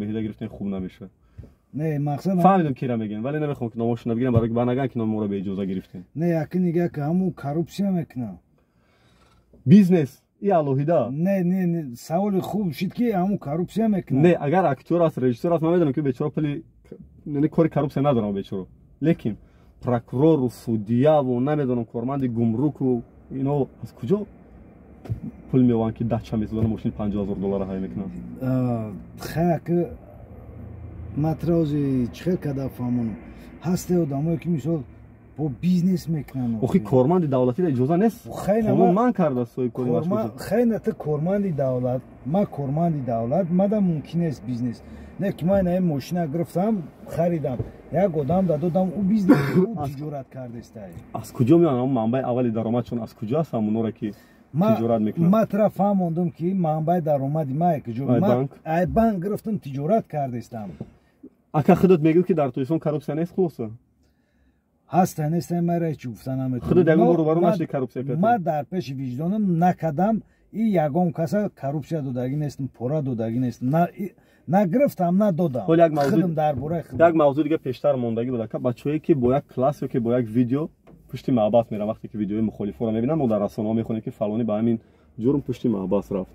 بهیده گرفتین خوب نمیشه. نه مقصد فهمیدم کی را میگن ولی نمیخوام که نامشون بگیرم برای که نگن که نام ما رو به اجازه گرفتین. نه یکی میگه که همون کارپسیا میکنه. بیزنس ای الوهیدا. نه سوال خوب شد که همون کارپسیا میکنه. نه اگر اکتور است رژیسور است من میدونم که بیچاره پلی نه کاری کارپسیا ندارم بیچاره. لیکن پروکورور و سودیا و نمیدونم کارمند گمرک و اینو از کجا پول میوان که دچا میزنه ماشین $50,000 های میکنه. خاک ماتروزی چه کدا فهمون هسته آدمایی که مثلا با بیزنس میکنن. آخه کارمند دولتی اجازه نیست. قانون من کرده سوی کاری ماشین. خیلی نه کارمند دولت ما کارمند دولت ماده ممکن است بیزنس. نه که من این ماشین گرفتم خریدم یک آدم دادم او بیزنس او تجارت کرده است. از کجا میان منبع اولی درآمدشون از کجا است همون را که تجارت میکنن؟ ما طرف فهمیدم که منبع درآمد ما که جو ما ای بانک گرفتم تجارت کرده استم. اگه خودت میگی که در تویسون کارپسیا نیست خلاصه هست نیست مرا چی گفتن نمیتونم خودت دیگه رو برو نشد کارپسیا کرد. ما در پیش وجدانم نکدم این یگان کسا کارپسیا دادگی نیستم پورا دادگی نیستم نه گرفتم نه دادم. خودم درباره یک موضوع دیگه پیشتر موندگی بود که بچه‌ای که با یک کلاس یا که با یک ویدیو پشت محبت میرن وقتی که ویدیوی مخالفا رو میبینن در رسانه‌ها میخونه که فلانی به همین جرم پشت محبت رفت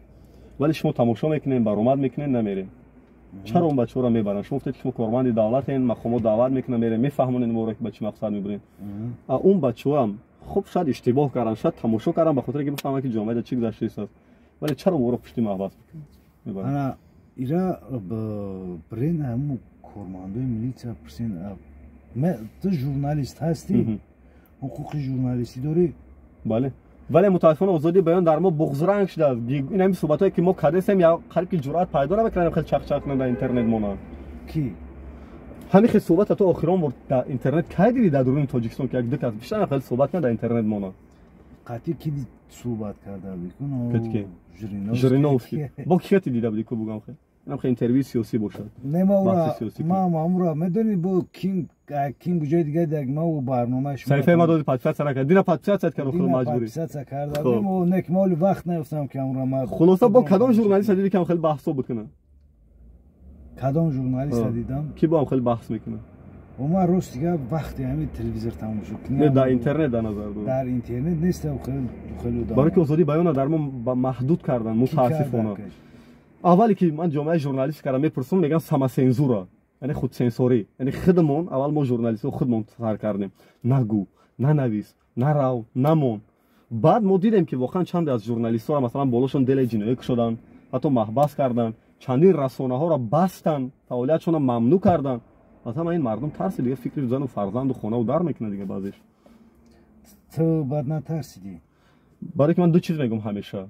ولی شما تماشا میکنین برآمد میکنین نمیرین. چرا اون بچه‌ها رو میبرن؟ شما گفتید که شما کارمند دولتین مخمو دعوت میکنن میره میفهمونین ما رو که به چی مقصد میبرین. اون بچه‌ها هم خب شاید اشتباه کردن شاید تماشا کردن به خاطر اینکه بفهمن که جامعه چی گذشته است ولی چرا ما رو پشت محبت میبرن؟ انا ایرا برین همو کارمندای میلیتیا پرسین تو ژورنالیست هستی؟ حقوق ژورنالیستی داری؟ بله ولی متاسفانه آزادی بیان در ما بغض رنگ شده است. این همین صحبتایی که ما کردیم یا خلک جرأت پیدا نمیکنن خیلی چق در اینترنت مونن. کی؟ همین خیلی صحبت تو آخرام در اینترنت کردی در درون تاجیکستان که یک دو تا بیشتر خیلی صحبت نه در اینترنت مونن. قطعی کی صحبت کرده بیکن؟ که ژرینوفسکی با کی دیده بودی که بگم خیلی اینم خیلی اینترویو سیاسی باشه. نه ما امرا میدونی با کیم جای دیگه دیگه ما و برنامه شما صحیفه ما داد پادکست سر کرد دینا پادکست کرد که مجبوری پادکست کردم و نکمال وقت نفتم که امرا ما خلاصا با کدام ژورنالیست دیدی که خیلی بحث بکنه؟ کدام ژورنالیست دیدم کی با هم خیلی بحث میکنه؟ و ما روز دیگه وقتی همین تلویزیون تماشا کنیم نه در اینترنت در نظر دارم در اینترنت نیست خیلی برای که آزادی بیان در ما محدود کردن متاسفانه. اولی که من جامعه ژورنالیست کردم میپرسم میگن سما سنزورا یعنی خود سنسوری یعنی خودمون اول ما ژورنالیست خودمون سر کردیم نگو نه نویس نه رو نمون بعد ما دیدیم که واقعا چند از ژورنالیست‌ها مثلا بالاشون دل جنایی شدن حتی محبس کردن چندین رسانه‌ها را بستن فعالیتشون را ممنوع کردن مثلا این مردم ترس دیگه فکر زن و فرزند و خونه و در میکنه دیگه بعضیش. تو بعد نترسیدی؟ برای که من دو چیز میگم همیشه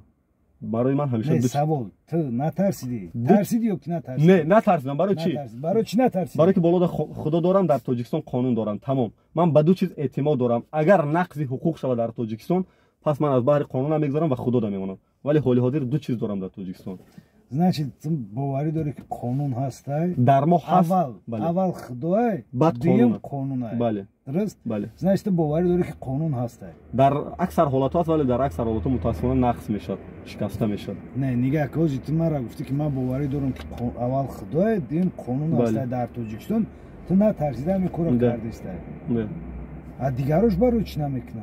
برای من همیشه نه سوال تو نترسیدی؟ ترسیدی یا که نترسیدی؟ نه نترسیدم. برای چی؟ برای چی نترسیدی؟ برای که بالا خدا دارم در تاجیکستان قانون دارم تمام. من به دو چیز اعتماد دارم اگر نقض حقوق شود در تاجیکستان پس من از بحر قانون میگذارم و خدا دا میمونم ولی حالی حاضر دو چیز دارم در تاجیکستان. значит تو باوری داری که قانون هست در ما هست اول خدای بعد قانون بله درست بله значит تو باوری داری که قانون هست در اکثر حالات هست ولی در اکثر حالات متاسفانه نقض میشد شکسته میشد. نه نگاه کوزی تو مرا گفتی که من باوری دارم که اول خدای دین قانون هست در تاجیکستان تو نترسیده میکورا کرده است نه دیگراش برای چی نمیکنن؟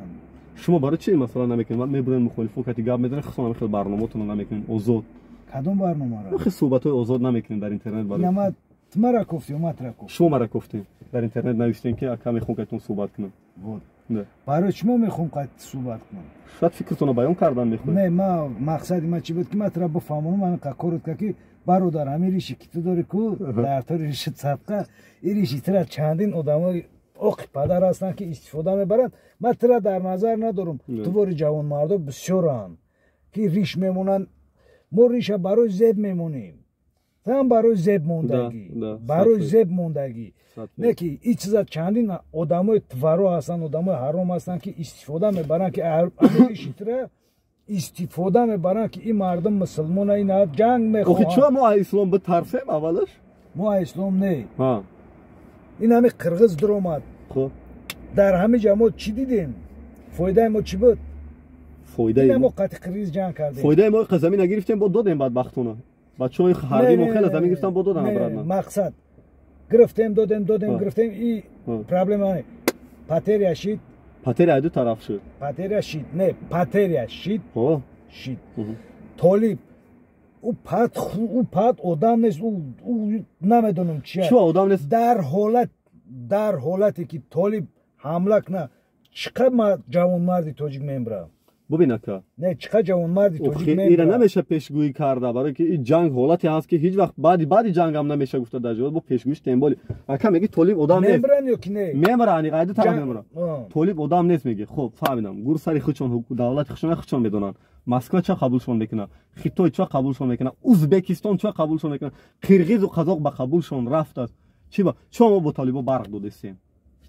شما برای چی مثلا نمیکنین؟ من میبرن مخالفو که گپ میزنن خصوصا خیلی برنامه‌تون نمیکنین آزاد کدوم برنامه را؟ خیلی صحبت‌های آزاد نمیکنین در اینترنت برای نه تو مرا گفتی ما ترا گفتی شما مرا گفتین در اینترنت نوشتین که کمی میخوام که تون صحبت کنم بود نه برای چی میخوام که صحبت کنم؟ شاید فکرتون رو بیان کردم میخوام نه ما مقصد ما چی بود که ما ترا بفهمونم من کارت که برادر امیریشی که تو داری کو در طورش صدقه ایریشی ترا چندین آدمای اوق پدر هستن که استفاده میبرند من ترا در نظر ندارم تو باری جوان مردا بسیارن که ریش میمونن ما ریش برای زب میمونیم هم برای زب موندگی برای زب موندگی نه که این چیزا چندین آدمای تورو هستن آدمای حرام هستن که استفاده میبرن که امیریشی ترا استفاده میبرن که این مردم مسلمان اینا جنگ میخوان. آخه چرا ما اسلام بترسیم اولش؟ ما اسلام نه این همه قرغز در اومد خب در همه جماعت چی دیدیم؟ فایده ما چی بود؟ فایده ما قطع قریز جنگ کردیم فایده ما زمین نگرفتیم با دادیم بدبختونه بچه‌ها این خردی مخل زمین گرفتن با دادن برادر مقصد گرفتیم دادیم گرفتیم این پرابلم نه پاتریا شید پاتریا دو طرف شد پاتریا شید نه پاتریا شید ها شید طالب او پات آدم نیست او نمیدونم چیه چه آدم نیست در حالتی که طالب حمله کنه چقدر جوانمردی تاجیک میمره ببین که نه چقدر جوانمردی تاجیک میمره ایران نمیشه پیشگویی کرده برای که این جنگ حالتی هست که هیچ وقت بعد جنگ هم نمیشه گفته در جواب با پیشگوییش تنبالی اکا میگی طالب آدم نیست میمرن یا که نه میمرن قاعده طرف میمرن طالب آدم نیست میگه خب فهمیدم گور سری خودشون دولت خودشون میدونن مسکو چه قبولشون میکنه خیتوی چه قبولشون میکنه ازبکستان چه قبولشون میکنه قرقیز و قزاق به قبولشون رفت است چی با چون ما با طالبا برق دادیم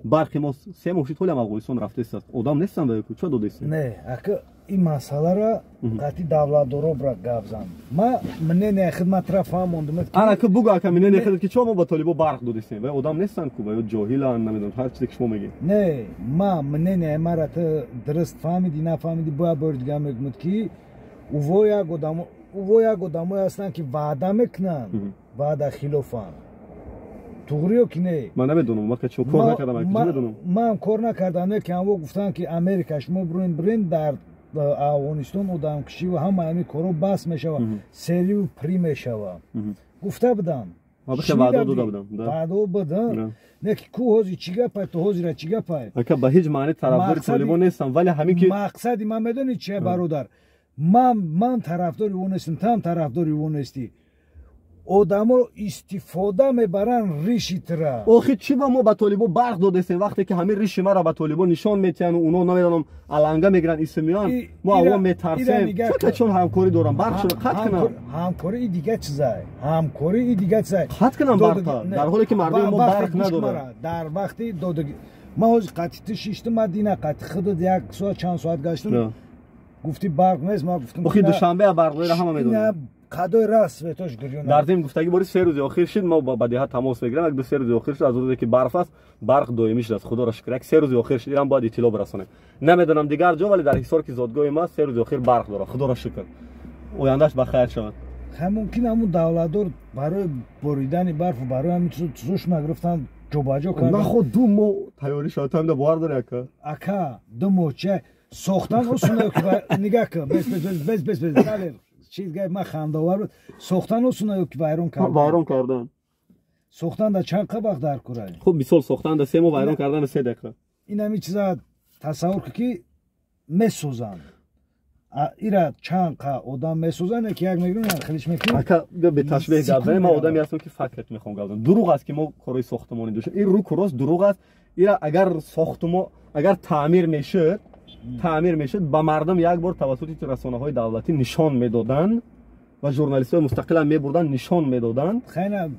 برق ما سه موشی طول افغانستان رفته است آدم نیستن به چه دادیم نه اگه این مسئله را قطعی دولت دروب را گفتم من نه خدمت را فهمیدم انا که بگو که من نه خدمت که چون ما با طالبا برق دادیم و آدم نیستن که با جاهلان نمیدونم هر چیزی که شما میگی نه من نه مرات درست فهمیدی نفهمیدی باید دیگه میگم که او یک آدمایی هستن که وعده میکنن وعده خلافن توغریو که نه من نمیدونم وقتی چون کار نکردم نمیدونم من کار نکردم که همو گفتن که امریکا شما برین در افغانستان آدم کشی و همه همین کارو بس میشه و سری و پری میشه و گفته بودن وعده بودن نه که کو هوزی چیگه پای تو هوزی را چیگه پای اگه به هیچ معنی طرفدار طالبان نیستم ولی همین که مقصدی من میدونی چیه برادر من طرفدار اون نیستم تو هم طرفدار اون نیستی آدما استفاده میبرن ریشی ترا آخه چی با ما به طالبان برق دادیم وقتی که همین ریش ما را به طالبان نشان میتن و اونا نمیدونم علنگا میگیرن اسمیان ما اون میترسیم چون همکاری دارم برق شده قطع کنم همکاری دیگه چیزای همکاری دیگه چیزای قطع کنم برق در حالی که مردم ما برق ندارن در وقتی ما از قطعی شیشت مدینه قطع خود یک ساعت چند ساعت گشتم گفتی برق نیست ما گفتم آخه دوشنبه برق را همه میدونن قدای راست بهتاش گریون در ضمن گفتگی باری 3 روز اخیر شد ما با بدیهت تماس میگیرم یک دو 3 روز اخیر شد از روزی که برف است برق دائمی شد خدا را شکر یک 3 روز اخیر شد ایران باید اطلاع برسونه نمیدونم دیگر جا ولی در حصار که زادگاه ما 3 روز اخیر برق داره خدا را شکر آیندهش بخیر شود ممکن همون دولتدار برای بریدن برف و برای همین چیزوش نگرفتن جوباجو کردن نه خود دو مو تیاری شد هم باور داره اکا دو مو چه ساختن اصلا که نگاه کن بس چیز گای ما خنداور بود ساختن اصلا که وایرون کردن ساختن در چند وقت در کره خب مثال ساختن در 3 ماه وایرون کردن 3 دقیقه این همین چیزا تصور که میسوزن ایرا چند آدم میسوزن که یک میگن خلیش میکنه اگه به تشبیه گفتن ما آدمی هستم که فکرت میخوام گفتم دروغ است که ما کارهای ساختمانی داشتیم این رو کراس دروغ است ایرا اگر ساختمان اگر تعمیر میشد با مردم یک بار توسط رسانه‌های دولتی نشان میدادن و ژورنالیست‌های مستقل هم میبردن نشان میدادن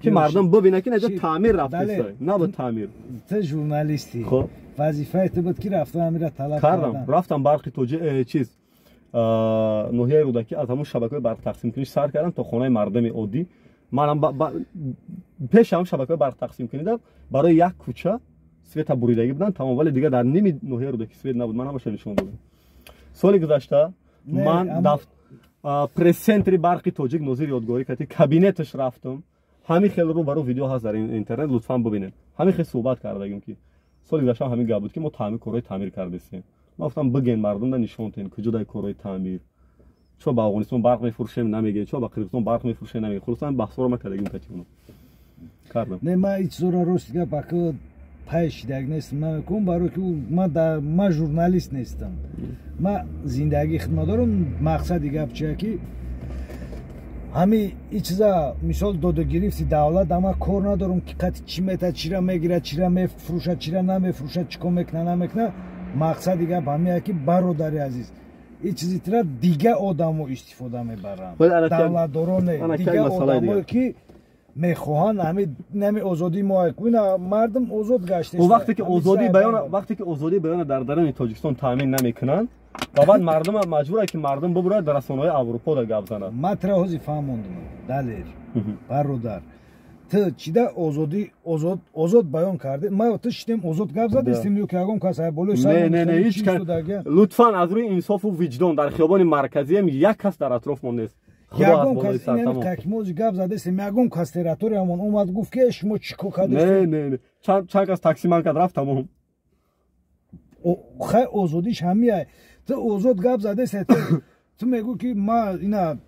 که مردم ببینن که اینجا تعمیر رفته نه به تعمیر تو ژورنالیستی خب وظیفه تو بود که رفته امیر طلب کردم رفتم برق توجیه چیز نوحیه رودکی از همون شبکه‌های برق تقسیم کنیش سر کردم تا خانه مردم عادی منم پیش هم شبکه‌های برق تقسیم کنیدم برای یک کوچه سویت بریدگی بودن تمام ولی دیگه در نیمی نوحیه رودکی سویت نبود من همش نشون دادم سال گذشته من پرس سنتری برق تاجیک ناظر یادگاری کردی کابینتش رفتم همین خیلی رو برای ویدیو هست در اینترنت لطفا ببینید همین خیلی صحبت کردیم که سال گذشته همین گپ بود که ما کارهای تعمیر کردیم ما گفتم بگین مردم دا نشون دادن کجا کارهای تعمیر چون با افغانستان برق میفروشیم نمیگه چون با قرقیزستان برق میفروشیم نمیگه خلاصا بحث رو ما کردیم که کردم نه ما هیچ زورا راست که باکو پیش دیگ نیستم من کوم برای که ما ژورنالیست نیستم ما زندگی خدمت دارم مقصد گپ چیه که همین این چیزا مثال داده گرفتی دولت اما کار ندارم که قطع چی میته چی را میگیره چی را میفروشه چی را نمیفروشه چیکار میکنه نمیکنه مقصد گپ همینه که برادر عزیز این چیزی تر دیگه آدمو استفاده میبرن دولت دارن دیگه آدمو که میخواهن همین آزادی ما کنه مردم آزاد گشته و وقتی که آزادی بیان در درون تاجیکستان تامین نمیکنن و بعد مردم مجبوره که مردم ببره در رسانه‌های اروپا دا گپ زنن ما ترازی فهموندم دلیر برادر تو چیدا آزاد بیان کرده ما تو شدیم آزاد گپ زد استیم که اگم کس بالای سر نه هیچ لطفا از روی انصاف و وجدان در خیابان مرکزی هم یک کس در اطراف ما نیست ягон кас ин такмози гап задастем ягон кас территориямон омад гуфт ки шумо чӣ ко кардед не чанд кас таксиман кард рафт тамом хай озодиш ҳамия ту озод гап задастем ту мегӯ ки ма ина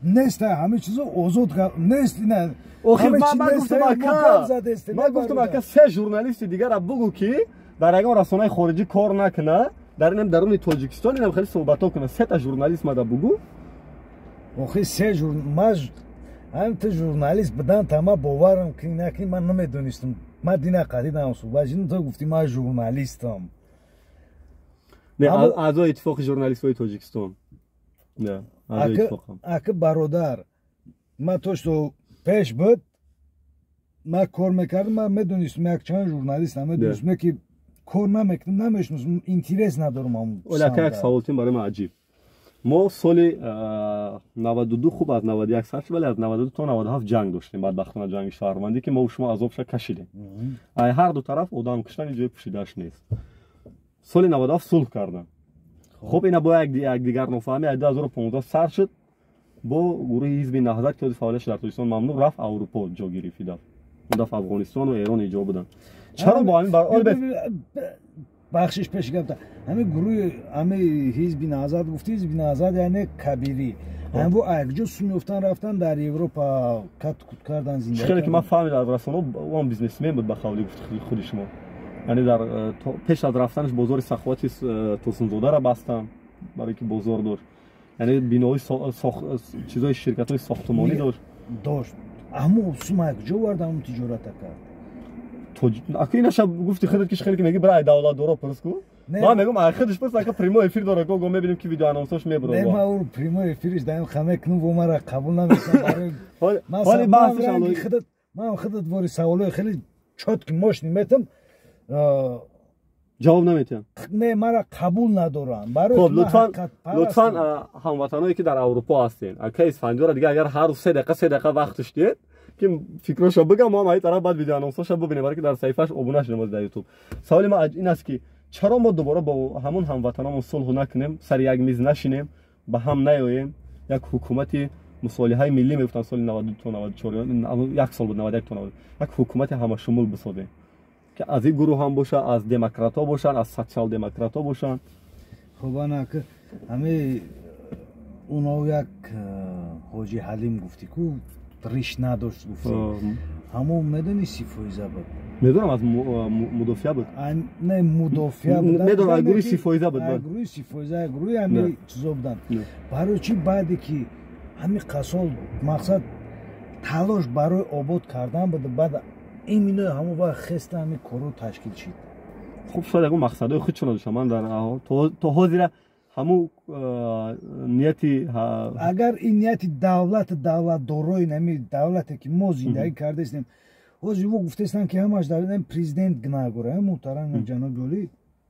нест ҳаме чизо озод нест ина ман гуфтам ака се журналисти дигара бугу ки дар ягон расонаи хориҷӣ кор накуна дар инам даруни тоҷикистон инам хеле суҳбатҳо куна сета журналист мада бугу охи се журналист ҳам ту журналист будан тама боварам ки наки ман намедонистам ман дина қадидам суҳбатшин ту гуфти ман журналистам не аъзои иттифоқи журналистҳои тоҷикистон не аъзои иттифоқам ака бародар ман то што пеш буд ман кор мекардам ман медонистам якчанд журналистам медонистам ки кор намекунам намешнусам интерес надорам оли ака як саволтин барои ман аҷиб мо соли 92 хуб аз 91 сар шуд вале аз 92 то 97 ҷанг доштем бадбахтона ҷанги шаҳрвандӣ ки мо шумо азобша кашидем ай ҳар ду тараф одам куштани ҷои пӯшидааш нест соли 97 сулҳ кардам хуб ина бо якдигар нофаҳмӣ 2015 сар шуд бо гурӯҳи ҳизби наҳзат ки фаъолияш дар тоҷикистон мамнӯъ рафт аврупо ҷо гирифт он дафъа афғонистону эрон иҷо буданд чаро бо ҳамин бахшиш пеш гапта ҳамин гурӯҳи ҳамин ҳизби наҳзат гуфти ҳизби наҳзат яъне кабирӣ ҳам бо якҷо сумёфтан рафтан дар европа кат-кут кардан зиндагӣ хеле ки ман фаҳмид аз расонаҳо он бизнесмен буд ба қавли гуфти худи шумо яъне дар пеш аз рафтанаш бозори саховати тусунзодаро бастам барое ки бозор дошт яъне бинои чизои ширкатҳои сохтмонӣ дошт аммо сума якҷо вардан тиҷората кард ака инаша гуфти худат ки хеле ки меги бирай давлатдоро пурску ман мегум ай худиш пурс ака прямой эфир дора го мебинем ки видеоанонсош мебуро не ма ур прямой эфириш даим хаме кну бо мара қабул намекунам ҳоли баҳсиш алои ман худат бори саволои хеле чотки мошни метам ҷавоб наметиҳам не мара қабул надорам хоб лутфан ҳамватаное ки дар аврупо ҳастен ака исфандиёра дига агар ҳар рӯз 3 дақиқа вақтш диҳед ки фикрошо бигам мо ҳам ай тараф баъд видеоанонсоша бубинем барои ки дар саҳифааш обуна шудем дар ютуб саволи ман ин аст ки чаро мо дубора бо ҳамон ҳамватанамон сулҳу накунем сари як миз нашинем ба ҳам наёем як ҳукумати мусолиҳаи миллӣ мегуфтанд соли 92 то 94 як сол буд 91 то 90 як ҳукумати ҳамашумул бисозем ки аз ин гурӯҳ ҳам боша аз демократҳо бошанд аз социал-демократҳо бошанд хубана ки ҳаме уно як ҳоҷи ҳалим гуфти ку риш надошт гуфти ҳамон медони сифоиза буд медонам аз мудофиа буд не мудофиа буд медонам аз гурӯҳи сифоиза буд гурӯҳи сифоиза гурӯҳи ҳаме чизо буданд барои чӣ баъде ки ҳамин қасол мақсад талош барои обод кардан буд баъд имино ҳамон вақт хеста ҳамин корро ташкил шид хуб шояд ягон мақсадҳои худшона доштам ман дар то ҳозира ҳамун нияти агар ин нияти давлатдорои нами давлате ки мо зиндагӣ кардаистем ҳозир во гуфтаистанд ки ҳамаш давлат президент гнагура муҳтарам ҷаноби олӣ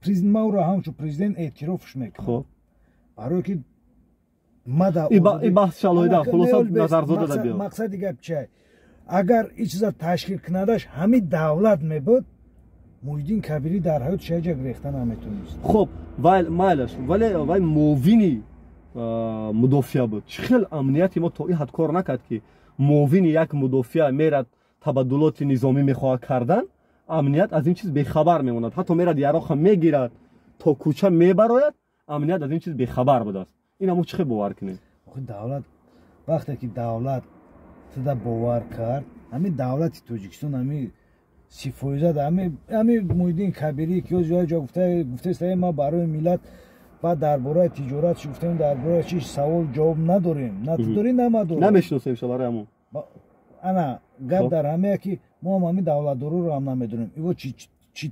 президент ма уро ҳамчун президент эътирофш мекунам барое ки мада и баҳс шалоида хулоса назарзода дабиё мақсади гап чиай агар ин чиза ташкил кунадаш ҳамин давлат мебуд муҳиддин кабирӣ дар ҳаёт шаҷак рехта наметонист хуб майлаш вале вай муовини мудофиа буд чӣ хел амнияти мо то ин ҳад кор накард ки муовини як мудофиа мерад табаддулоти низомӣ мехоҳад кардан амният аз ин чиз бехабар мемонад ҳатто мерад яроха мегирад то кӯча мебарояд амният аз ин чиз бехабар будааст ин ҳамо чӣ хел бовар кунем давлат вақте ки давлат туда бовар кард ҳамин давлати тоҷикистон ҳамин сифоиза ҳамин муҳиддин кабирӣ ки ҷо гуфтаист ма барои миллат баъд дар бораи тиҷоратш гуфтем дар бораи чи савол ҷавоб надорем на ту дорӣ на ма дорем намешиносем ша барои ҳамон ана гап дар ҳамея ки мо ҳам ҳамин давлатдороро ҳам намедонем иво чи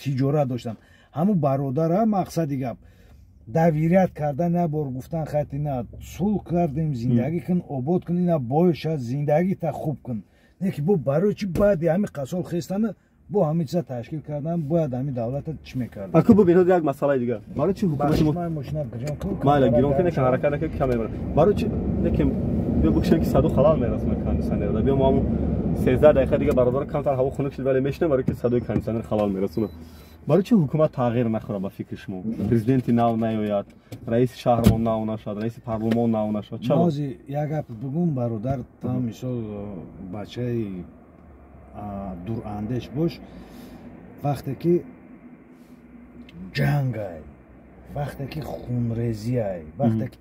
тиҷорат доштанд ҳамун бародара мақсади гап давирият кардан як бор гуфтан хайти на сулҳ кардем зиндагӣ кун обод кун ина бояшад зиндагита хуб кун не ки бо барои чи баъди ҳамин қасол хестана бо ҳамин чиза ташкил кардан бояд ҳамин давлата чӣ мекард аку бубин як масъалаи дигар барои чи ҳукумати майла гирон ки некан ҳаракат накард кам мебарад барои чи некем биё букшем ки саду халал мерасона кондиционерда биё мо ҳамон 13 дақиқа дига бародар камтар ҳаво хунук шид вале мешинем барои ки садои кондиционер халал мерасона برای چه حکومت تغییر نخوره به فکر شما؟ پرزیدنت نو نیاید، رئیس شهرمان نو نشد، رئیس پارلمان نو نشد. چرا؟ نازی یک گپ بگم برادر، تا مثال بچه دور اندیش باش، وقتی که جنگ ای، وقتی که خونریزی ای، وقتی که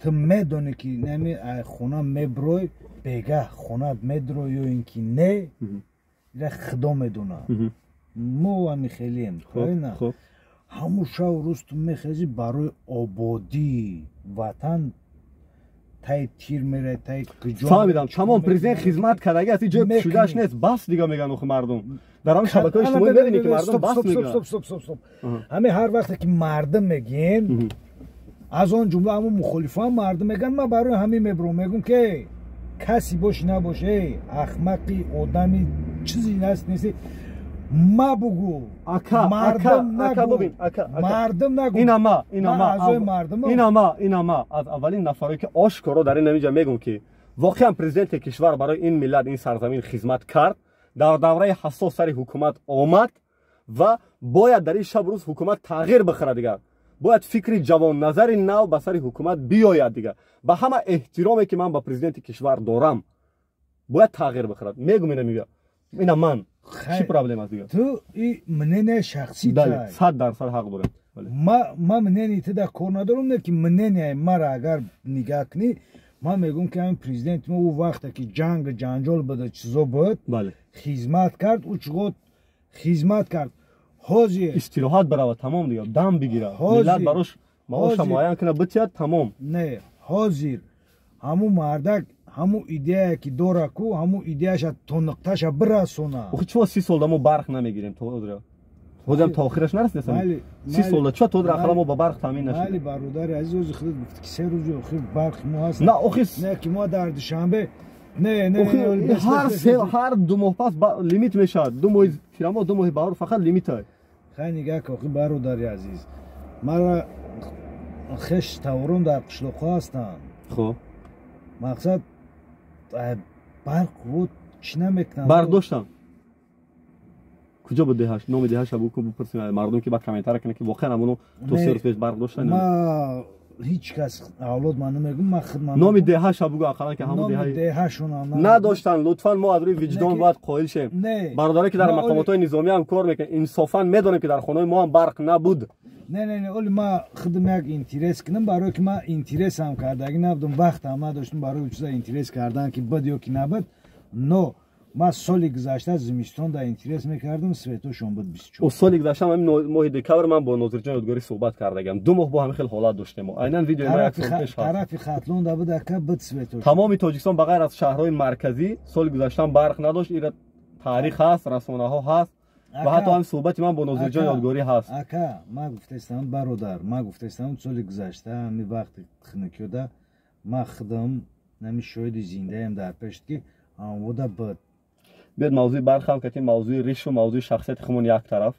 تو میدونی که نمی خونه میبروی بگه خونه میدروی یا اینکه نه را خدا میدونه. ما همی خیلیم خب همون شو روز تو میخیزی برای آبادی وطن تای تیر میره تای کجا فهمیدم. تمام پرزیدنت خدمت کردگی از اینجا پشودش نیست، بس دیگه میگن اخ مردم در همون شبکه‌های اجتماعی میبینی که مردم بس میگن. stop. همه هر وقت که مردم میگن از اون جمله همون مخالفان مردم میگن ما برای همین میبرم، میگم که کسی باش نباشه احمقی آدمی چیزی نیست ما بگو مردم نگو اینا از اولین نفرایی که آشکارا در این نمیجا میگم که واقعا پرزیدنت کشور برای این ملت این سرزمین خدمت کرد، در دوره حساس سر حکومت آمد و باید در این شب روز حکومت تغییر بخوره دیگه، باید فکری جوان نظر نو به سر حکومت بیاید دیگه. به همه احترامی که من به پرزیدنت کشور دارم باید تغییر بخوره. میگم اینا من چی پرابلم است دیگه؟ تو این منن شخصی بله 100% حق داره. ما منن تو در کار ندارم، نه که منن ما را اگر نگاه کنی ما میگم که این پرزیدنت ما او وقتی که جنجال بده چیزا بود بله خدمت کرد او چقدر خدمت کرد حاضر استراحت برای تمام دیگه دم بگیره ملت براش معاش معین کنه بتیاد تمام نه حاضر همون مردک همون ایده که داره کو همون ایدهش تو نقطهش برسونه. آخه چرا 30 سال ما برق نمیگیریم تو درا خودم تا آخرش نرسیدم 30 سال چرا تو در آخر ما با برق تامین نشد؟ بله برادر عزیز خودت گفت که 3 روز آخر برق ما هست. نه آخه نه که ما در دوشنبه نه هر 2 ماه پس لیمیت میشه 2 ماه فرما 2 ماه بهار فقط لیمیت های. خیلی نگاه که برادر عزیز مرا خش تورم در قشلوق هستن. خب مقصد برق رو چی نمیکنن برق داشتم کجا بود دهش نام دهش ابو کو بپرسین مردم که بعد کامنتار کنه که واقعا همونو تو سر پیش برق داشتن. ما هیچ کس اولاد من نمیگم ما خدمت نام دهش ابو اقلا که همون دهشون نداشتن. لطفا ما از روی وجدان باید قائل شیم. برادری که در مقامات نظامی هم کار میکنه انصافا میدونیم که در خونه ما هم برق نبود. نه اولی ما خدمت اینترس کنم برای که ما اینترس هم کردگی نبودم وقت هم داشتم برای چیزا اینترس کردن که بد یا که نبود. نو ما سال گذشته زمستون در اینترس میکردم سویتوشون بود 24. سال گذشته همین ماه دکبر من با ناظر جان یادگاری صحبت کردم 2 ماه با همین خیلی حالات داشتیم. عیناً ویدیو ما یک سال پیش طرف خطلون دا بود که بود سویتوش تمام تاجیکستان بغیر از شهرهای مرکزی سال گذشته برق نداشت. این تاریخ هست رسانه ها هست و حتی هم صحبت من با ناظر جان یادگاری هست. اکا ما گفتم برادر ما گفتم سال گذشته همین وقت خنکیودا ما خدم نمی شاید زنده ام در پشت که آموده بود بیاد موضوع برق هم که موضوع ریش و موضوع شخصیت خمون یک طرف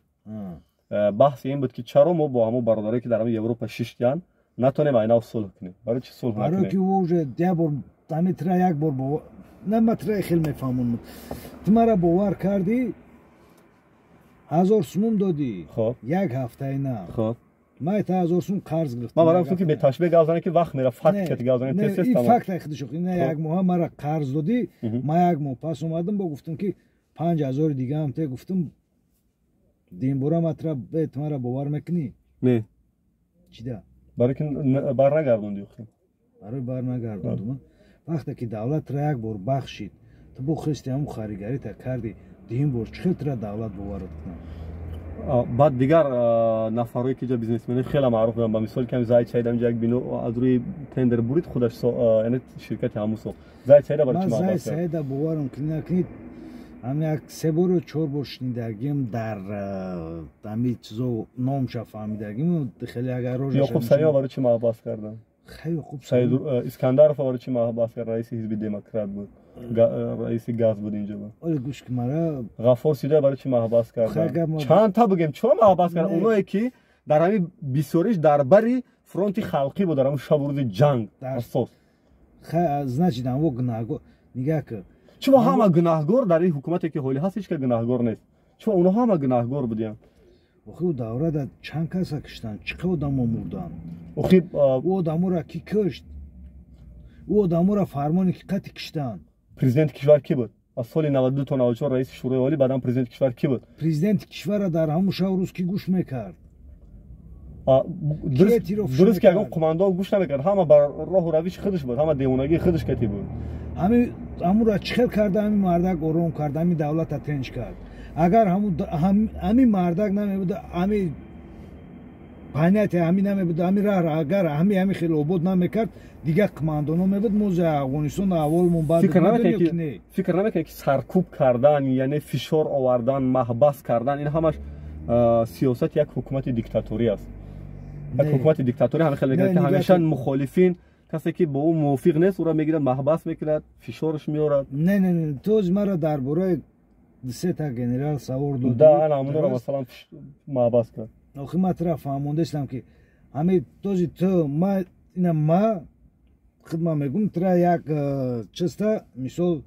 بحث این بود که چرا ما با همون برادری که در همین اروپا شیشتن نتونیم اینا صلح کنیم. برای چی صلح نکنیم؟ برای که اوج دیابر تمیترا یک بار با نمیترا خیلی میفهمون تو مرا باور کردی 1000 سوم دادی. خب یک هفته اینا خب ما 1000 سوم قرض گرفتم. ما برام که به تشبیه گازانه که وقت میره فقط که گازانه تست این فقط خودش نه یک ماه مرا قرض دادی ما یک ماه پس اومدم با گفتم که 5000 دیگه هم ته گفتم دین برا مطلب به تمرا باور میکنی نه چیدا برای که بر نگردوندی اخی برای بر نگردوندم وقتی که دولت را یک بار بخشید تو بو خستی هم خریداری تا کردی دین بر چقدر دولت باور کنه. بعد دیگر نفرایی که جا بیزنسمن خیلی معروف بودن. با مثال که زاید سعید هم یک بینو از روی تندر برید خودش یعنی شرکت هموسو زاید سعید برای چی ما زاید سعید باورم کنید هم یک 3 بار 4 بار شنیدگیم در همین چیزو نامش فهمیدگیم خیلی اگر روش یعقوب سریع برای چی محبت کردن خیلی خوب سعید اسکندرов برای چی محبت کرد رئیس حزب دموکرات بود رئیس گاز بود اینجا بود. ولی گوش که مرا غفار سیده برای چی محبت کردن چند تا بگیم چرا محبت کردن اونایی که در همین بیسوریش در بری فرانت خلقی بود در همون شب روز جنگ اساس значит هم گناهگار نگاه که چرا همه گناهگار در این حکومتی که حالی هست هیچ که گناهگار نیست. چرا اونها همه گناهگار بودن охи даврада чанд каса киштанд чиқа одамо мурданд охи у одамора ки кушт у одамора фармони ки қати киштанд президент кишвар ки буд аз соли 92 то 94 раиси шӯрои олӣ баъдан президент кишвар ки буд президенти кишвара дар ҳамун шав рӯз ки гӯш мекард дуруст ки ягон қумандон гӯш намекард ҳама бар роҳу равиши худаш буд ҳама девонагии худаш кати буд ҳамура чӣ хел карда ҳамин мардак ором кард ҳамин давлата тинч кард агар ҳамин мардак намебуд ҳамин панияте ҳамин намебуд ҳамин раҳ агар ҳамин хеле обод намекард дигар қумандоно мебуд мо за афғонистон авволмон баъд фикр намекунед ки саркӯб кардан яъне фишор овардан маҳбас кардан ин ҳамаш сиёсати як ҳукумати диктатурӣ аст як ҳукумати диктатурӣ ҳамехел мегӯяд ки ҳамеша мухолифин касе ки бо ӯ мувофиқ нест ӯро мегирад маҳбас мекунад фишорш меорад не то оз мара дар бораи сета генерал савор дод амуноро масалан маҳбас кард охи ма тара фаҳмондаистам ки ҳамин този то ма хидма мегӯм тара як чиста мисол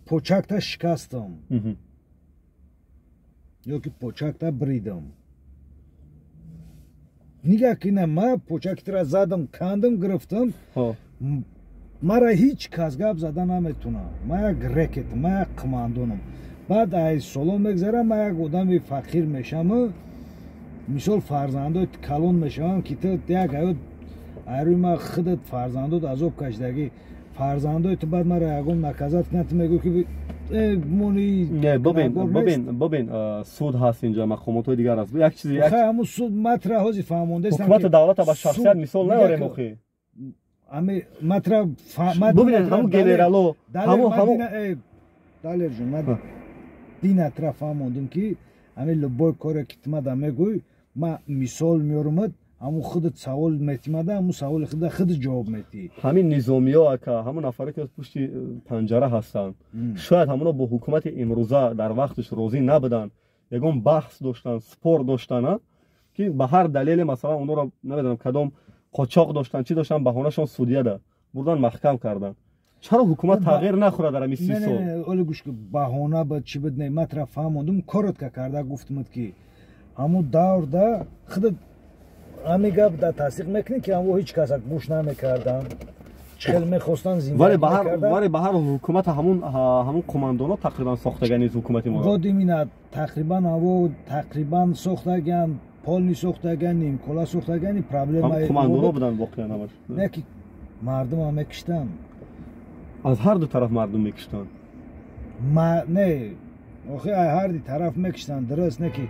почакта шикастам ё ки почакта бридам нигоҳ ки на ма почактира задам кандам гирифтам мара ҳеҷ кас гап зада наметунам ма як рекет ма як қумандонам баъд аз соло мегзарам ма як одами фақир мешавам мисол фарзандои калон мешавам ки ту як ҳаёт айрӯи ма худат фарзандот азоб кашидагӣ фарзандои ту баъд мара ягон наказат кунад ту мегӯӣ ки бубин суд ҳаст инҷа мақомотҳои дигар аст як чизи ҳамун суд матра ҳозир фаҳмондаистам ҳукумати давлата ба шахсият мисол наёрем охи бубинед ҳамун генерало далержон ма динатра фаҳмондам ки ҳамин любой коре ки тумада мегӯй ма мисол меёрумад ҳамун худат савол метимада ҳамун саволи худа худ ҷавоб метӣ ҳамин низомиё ака ҳамун нафаре ки пушти панҷара ҳастанд шояд ҳамуно бо ҳукумати имрӯза дар вақташ розӣ набуданд ягон баҳс доштанд спор доштанд ки ба ҳар далеле масалан онро намедонам кадом қочоқ доштанд чӣ доштанд баҳонашон судияда бурдан маҳкам карданд чаро ҳукумат тағйир нахӯрад дар ҳамин 30 сол оли гӯш ки баҳона буд чӣ буд не ма тара фаҳмондам коротка карда гуфтмад ки ҳамун даврда худат ҳамин гап да тасдиқ мекунед ки ҳамво ҳеҷ каса гӯш намекарданд чӣ хел мехостанд зиндагӣ мекарданд вале ба ҳар ҳукумат ҳамун қумандоно тақрибан сохтагани ҳукумати мо водимина тақрибан ҳаво тақрибан сохтаган полни сохтаган нимкола сохтагани проблемаи қумандоно буданд воқеан ҳамаш не ки мардум ҳам мекиштанд аз ҳар ду тараф мардум мекиштанд не охи ҳар ду тараф мекиштанд дуруст не ки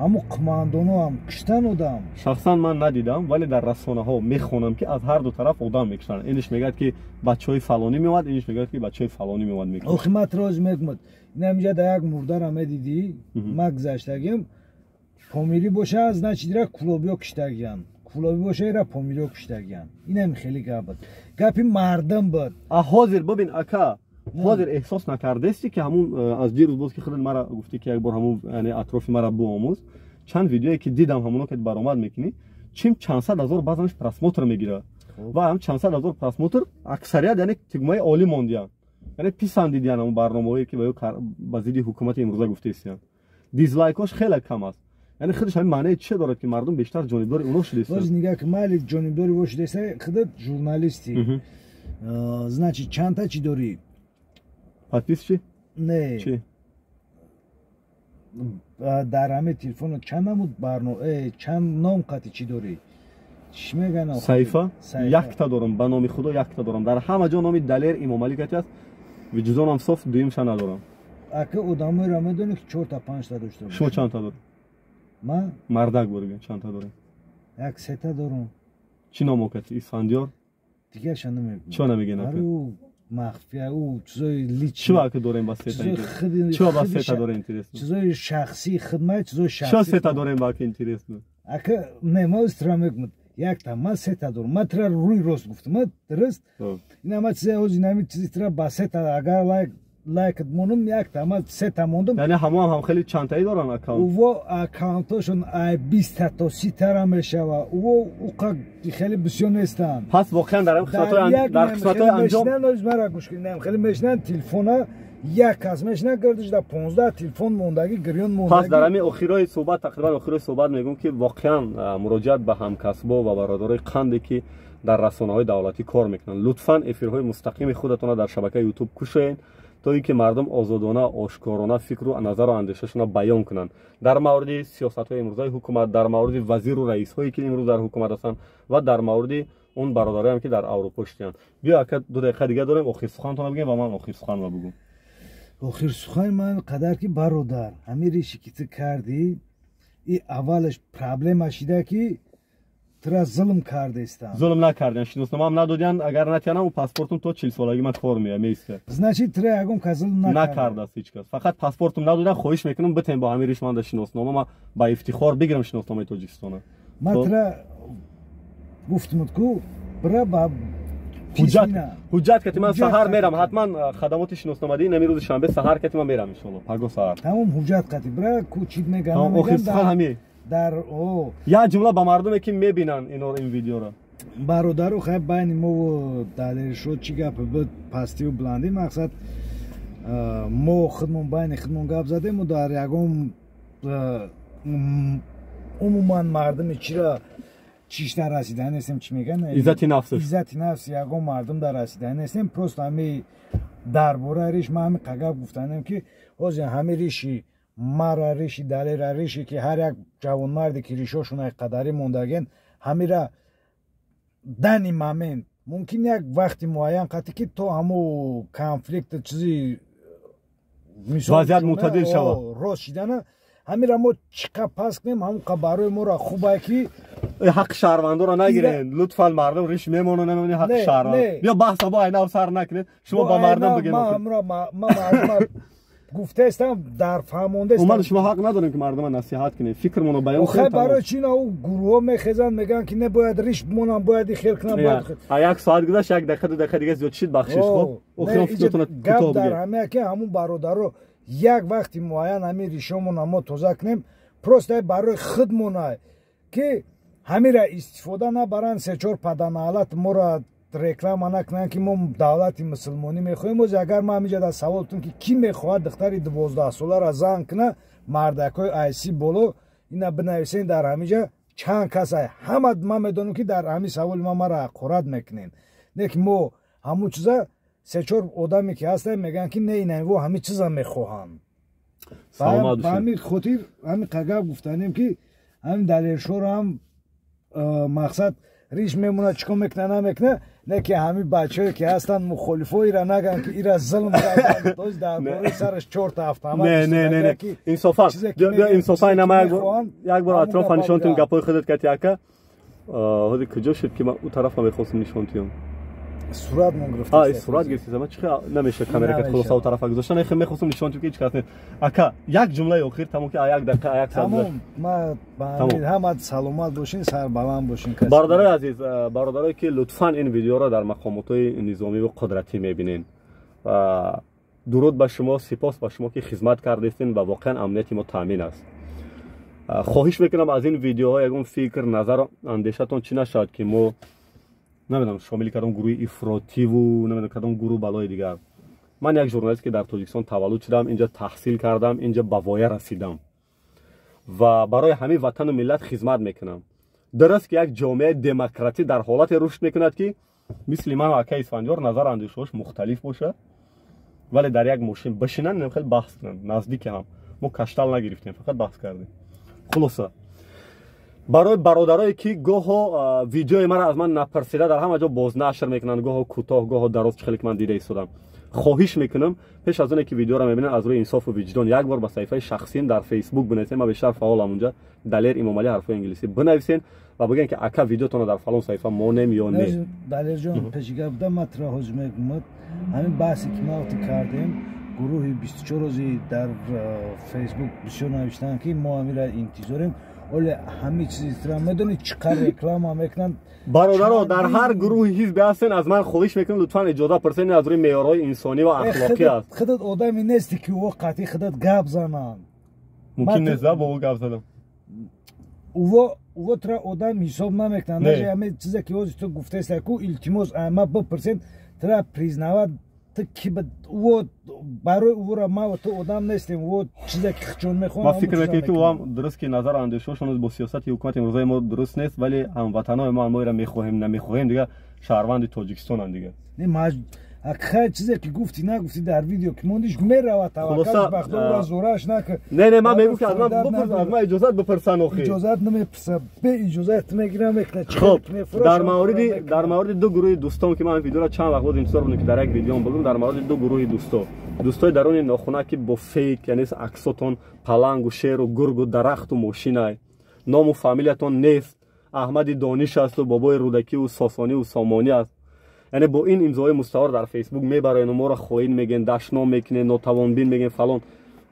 ҳамун қумандоно ҳам киштан одам шахсан ман надидам вале дар расонаҳо мехонам ки аз ҳар ду тараф одам мекиштанд иниш мегӯяд ки бачаҳои фалонӣ меомад иниш мегӯяд ки бачаҳои фалонӣ меомад мекиштанд охи ма роз мегӯмад инамҷа да як мурдара медидӣ ма гузаштагим помирӣ боша значит ира кулобиё киштагиянд кулобӣ боша ира помириё киштагиянд инами хеле гап буд гапи мардам буд ҳозир бубин ака ҳозир эҳсос накардести ки ҳамун аз дирӯз боз ки худат мара гуфтӣ ки як бор ҳамун яъне атрофи мара буомӯз чанд видеое ки дидам ҳамуно ки баромад мекунӣ чим чандсад ҳазор баъзанаш просмотр мегирад ва ҳам чандсад ҳазор просмотр аксарият яъне тигмаи олӣ мондиянд яъне писандидиянд ҳамун барномаҳое ки ба зидди ҳукумати имрӯза гуфтаистиянд дизлайкош хеле кам аст яъне худаш ҳамин маънае чӣ дорад ки мардум бештар ҷонибдори уно шудааст боз нигоҳ ки майли ҷонибдори во шудааст худат журналисти значит чандта чӣ дорӣ подпис чӣ не чӣ дар ҳамин телефон чанд намуд чанд ном қати чӣ дорӣ чӣ мегӯянд саҳифа якта дорам ба номи худо якта дорам дар ҳама ҷо номи далер имомалӣ кати аст виҷдонам соф дуюмша надорам ака одамоеро медонӣ ки 4 та 5 та дошта шумо чандта дорам ман мардак бурган чандта дорам як сета дорам чӣ ном окати исфандиёр дигарша намегӯям чӣ намегӯям махфия ӯ чизои личи чӣ вақт дорем ба сета чӣ ба сета дора интерес чизои шахсӣ хидмат чизои шахсӣ чӣ сета дорем ба ки интерес ака не ма устра мегӯям якта ман сета дорам ман тра рӯи рост гуфтам дуруст ина ма чизе ҳози нами чизи тра ба сета агар лайкат монум якта ман сета мондум яъне ҳам хеле чандтаи доран аккаунт во аккаунтошон 20 та то 30 тара мешава во уқа хеле бисёр нестанд пас воқеан дар қисматҳои анҷом мара гӯш кунам хеле мешинанд телефона یک کسمش نکردش در 15 تلفن موندگی گریون موندگی. پس در همین اخیرای صحبت تقریبا اخیرای صحبت میگم که واقعا مراجعت به همکسبا و برادرای قندی که در رسانه‌های دولتی کار میکنن لطفاً افیرهای مستقیم خودتون را در شبکه یوتیوب کشین تا اینکه مردم آزادانه آشکارانه فکر و نظر و اندیششون را بیان کنن در مورد سیاست‌های امروزی حکومت، در مورد وزیر و رئیس‌هایی که امروز در حکومت هستند و در مورد اون برادرایی هم که در اروپا شدن. بیا که 2 دقیقه دیگه داریم آخر سخنتون بگیم و من آخر سخن بگم. آخر سخن من قدر که برادر همین ریشی که تو کردی این اولش پرابلمش ایده که ترا ظلم کرده استم. ظلم نکردن، شناسنامه هم ندادن. اگر نتیانم و پاسپورتم تو 40 سالگی من کار میسته. значит ترا اگم که ظلم نکرده است هیچ کس. فقط پاسپورتم ندادن. خواهش میکنم بتین با همین ریش من شناسنامه ما با افتخار بگیرم شناسنامه تاجیکستان. من ترا گفتم کو برا با حجت که من سحر میرم حتما خدمات شناسنامه‌ای نمی روز شنبه سحر که من میرم ان شاء الله پگاه سحر تمام حجت قتی برا کوچید میگم آخر سخن همین در او یا جمله با مردمی که میبینن این ویدیو را برادر خیلی بین ما و دلیل شد چی گپ بود پستی و بلندی مقصد ما خودمون بین خودمون گپ زدیم و در یکم عموما مردم چرا چیش در رسیدن هستیم چی میگن عزت نفس یکم مردم در رسیدن هستیم پروست همی درباره ریش ما همی قگب گفتنیم که اوزی همی ریشی مرا ریشی دلیل ریشی که هر یک جوان مردی که ریشاشون قدری موندگن همی را دنی مامن ممکن یک وقتی معین قطعی که تو همو کنفلیکت چیزی وضعیت معتدل شود راست شدن همی را ما چقدر پس کنیم همون قبارای ما را خوبه که حق شهروندا را نگیرین لطفا مردم ریش میمونن نمیدونی حق شهروند بیا بحث با اینا سر نکنید شما با مردم بگید ما مردم گفته استم در فهمونده استم اومد شما حق ندارین که مردم نصیحت کنید فکرمون رو بیان کنید برای چی او گروه میخزن میگن که نباید ریش بمونن باید خیر کنن یک ساعت گذشت 1 دقیقه 2 دقیقه دیگه زیاد شید بخشش خب اخیرا فکرتون کوتاه در همه که همون برادرو یک وقتی معین همین ریشمون ما توزه کنیم پروست برای خودمون که همین را استفاده نبرن 3-4 پدنالت ما را رکلام نکنن که ما دولت مسلمانی میخوایم و اگر ما همینجا در سوالتون که کی میخواد دختری 12 ساله را زن کنه مردکای ایسی بولو اینا بنویسین در همینجا چند کس همه ما میدونیم که در همین سوال ما را قرد میکنین نه که ما همون چیزا 3-4 آدمی که هستن میگن که نه اینا و همین چیزا میخواهن با همین خاطر همین قگب گفتنیم که همین دلیل شور هم مقصد ریش میمونه چیکار میکنه نمیکنه نه که همین بچه‌ای که هستن مخالفایی را نگن که ایرا ظلم کردن توش در باره سرش 4 تا هفتمه نه انصافا بیا انصافا نما یک بار اطراف نشونتون گپای خودت کتی اکا هودی کجا شد که من اون طرف میخواستم نشونتیم صورت من گرفتم صورت گرفتم من چخه نمیشه کامera که خلاص اون طرف گذاشتن نه میخواستم نشونتیم که هیچ کس نه اکا یک جمله اخیر تمام که 1 دقیقه 1 ساعت ما همه سلامت باشین سر بلند باشین برادرای عزیز برادرایی که لطفاً این ویدیو را در مقامات نظامی و قدرتی میبینین درود به شما سپاس به شما که خدمت کردین و واقعا امنیت ما تامین است خواهش میکنم از این ویدیوها یکم فکر نظر اندیشتون چی نشد که ما نمیدونم شامل کردم گروه افراطی و نمیدونم کردم گروه بلای دیگر من یک ژورنالیست که در تاجیکستان تولد شدم اینجا تحصیل کردم اینجا به وایه رسیدم و برای همه وطن و ملت خدمت میکنم درست که یک جامعه دموکراتی در حالت رشد میکند که مثل من و اکای اسفندیار نظر اندیشه‌اش مختلف باشه ولی در یک ماشین بشینن خیلی بحث کنن نزدیک هم ما کشتل نگرفتیم فقط بحث کردیم خلاصه برای برادرایی که گاه ویدیوی من از من نپرسیده در همه جا بازنشر میکنن گاه کوتاه گاه دراز خیلی من دیده ایستادم خواهش میکنم پیش از اون که ویدیو را میبینن از روی انصاف و وجدان یک بار به صفحه شخصیم در فیسبوک بنویسین ما بیشتر فعالم اونجا دلیر امام علی حرفای انگلیسی بنویسین و بگین که اکا ویدیوتون در فلان صفحه مونم یا نه دلیر جان پیشگاه بودم مطرح حجمه گمت همین بحثی که ما وقتی کردیم گروه 24 روزی در فیسبوک بسیار نوشتن که ما همین را انتظاریم ولی همه چیزی ترا میدونید چقدر رکلام هم میکنن برادرها در هر گروه حزب هستن از من خواهش میکنم لطفا اجازه پرسین از روی معیارهای انسانی و اخلاقی است خودت آدمی نیستی که وقتی خودت گپ زنن ممکن نیست با او گپ زدم او ترا آدم حساب نمیکنن همه چیزی که تو گفته است کو التماس اما بپرسین ترا پریزنوا تو کی و برای او را ما و تو آدم نیستیم و چیزی که خچون میخوام ما فکر میکنیم که هم درست که نظر اندیشه‌شون با سیاست حکومت امروزی ما درست نیست ولی هموطنان ما را میخوایم نمیخوایم دیگه شهروند تاجیکستان دیگه نه ما خیلی چیزی که گفتی نگفتی در ویدیو که موندیش میره توکل بخدا و زورش نکه نه من میگم که از من اجازه بپرسن اخی اجازه نمیپرسم به اجازه میگیرم یک خب در مورد دو گروه دوستان که من ویدیو را چند وقت بود انتظار بودم که در یک ویدیو بگم در مورد دو گروه دوستای درون ناخونه که با فیک یعنی عکساتون پلنگ و شیر و گرگ و درخت و ماشینای نام و فامیلیتون نیست احمد دانش است و بابای رودکی و ساسانی و سامانی است یعنی با این امضای مستعار در فیسبوک میبرین و ما را خواهین میگن دشنام میکنین ناتوان بین میگن فلان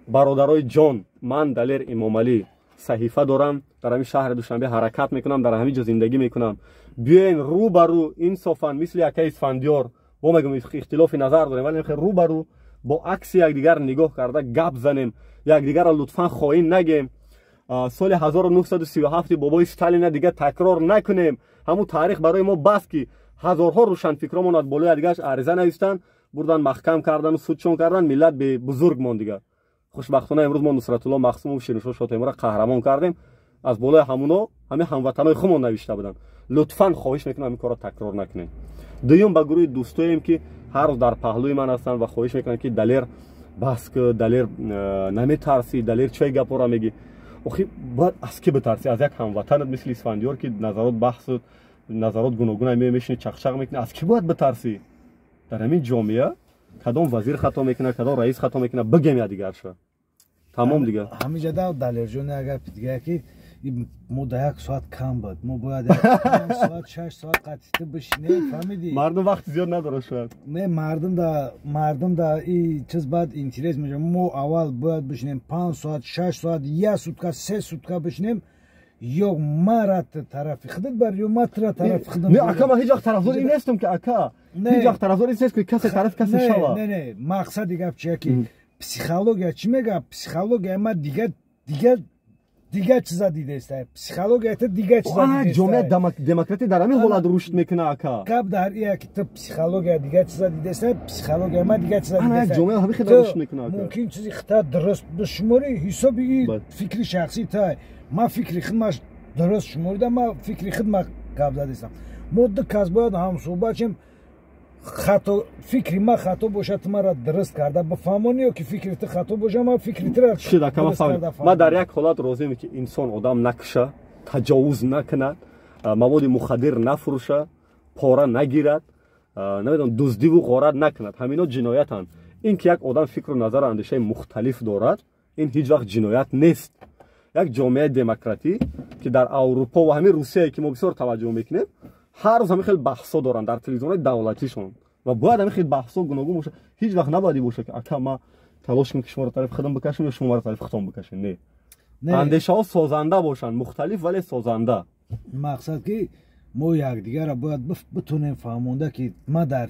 برادرای جان من دلیر امام علی صحیفه دارم در همین شهر دوشنبه حرکت میکنم در همین جا زندگی میکنم بیاین رو برو انصافا مثل یک اسفندیار با میگم اختلاف نظر داریم ولی رو برو با عکس یکدیگر نگاه کرده گپ زنیم یکدیگر را لطفا خواهین نگیم سال 1937 بابای استالین دیگه تکرار نکنیم همون تاریخ برای ما بس که هزارها روشنفکرامون از بالای دیگه‌اش عریضه نوشتن بردن محکم کردن و سودشون کردن ملت به بزرگ مون دیگه خوشبختانه امروز ما نصرت الله مقسوم و شیرین‌شاه شاتمی را قهرمان کردیم از بالای همونا همه هموطنای خودمون نوشته بودن لطفاً خواهش میکنم این کارا تکرار نکنین دوم با گروه دوستایم که هر روز در پهلوی من هستن و خواهش میکنن که دلیر بس که دلیر نمیترسی دلیر چه گپا را میگی اخی باید از کی بترسی از یک هموطنت مثل اسفندیار که نظرات بحث نظرات گوناگون میشینی چخچق میکنی از کی باید بترسی در همین جامعه کدام وزیر خطا میکنه کدام رئیس خطا میکنه بگم یا دیگر شو تمام دیگه همین جدا دلیر جون اگر دیگه که مدت یک ساعت کم بود ما باید 5 ساعت 6 ساعت قطعی بشینیم فهمیدی مردم وقت زیاد نداره شاید نه مردم دا این چیز بعد اینترنت میشه ما اول باید بشینیم 5 ساعت 6 ساعت یا سوتکا 3 سوتکا بشینیم یا مرات طرف خودت بر یا ما طرف خودم نه اکا ما هیچ وقت طرفدار این نیستم که اکا هیچ وقت طرفدار نیست که کسی طرف کسی شوا نه مقصد دیگه چیه که پسیخولوژی چی میگه پسیخولوژی ما دیگه چیزا دیده است پسیخولوژی تا دیگه چیزا دیده است جامعه دموکراتی در همین حالت رشد میکنه اکا کب در این که تو پسیخولوژی دیگه چیزا دیده است پسیخولوژی ما دیگه چیزا دیده است جامعه همین خیلی رشد میکنه اکا ممکن چیزی خطا درست بشماری حسابی فکری شخصی تا ما فکری خدمت درست شمردم ما فکری خدمت قبل دادم مدت کس باید هم صحبت چیم خطا فکری ما خطا باشد مرا درست کرده بفهمونی که فکری تو خطا باشه ما فکری تو شده که ما در یک حالت راضیم که انسان آدم نکشه تجاوز نکند مواد مخدر نفروشه پاره نگیرد نمیدونم دزدی و غارت نکند همینا جنایتند این که یک آدم فکر و نظر اندیشه مختلف دارد این هیچ وقت جنایت نیست یک جامعه دموکراتی که در اروپا و همین روسیه که ما بسیار توجه میکنیم هر روز همین خیلی بحثا دارن در تلویزیون دولتیشون و باید همین خیلی بحثا گوناگون باشه هیچ وقت نباید باشه که اکا ما تلاش کنیم که شما رو طرف خودم بکشیم یا شما رو طرف خودم بکشین نه اندیشه ها سازنده باشن مختلف ولی سازنده مقصد که ما یکدیگر را باید بتونیم فهمونده که ما در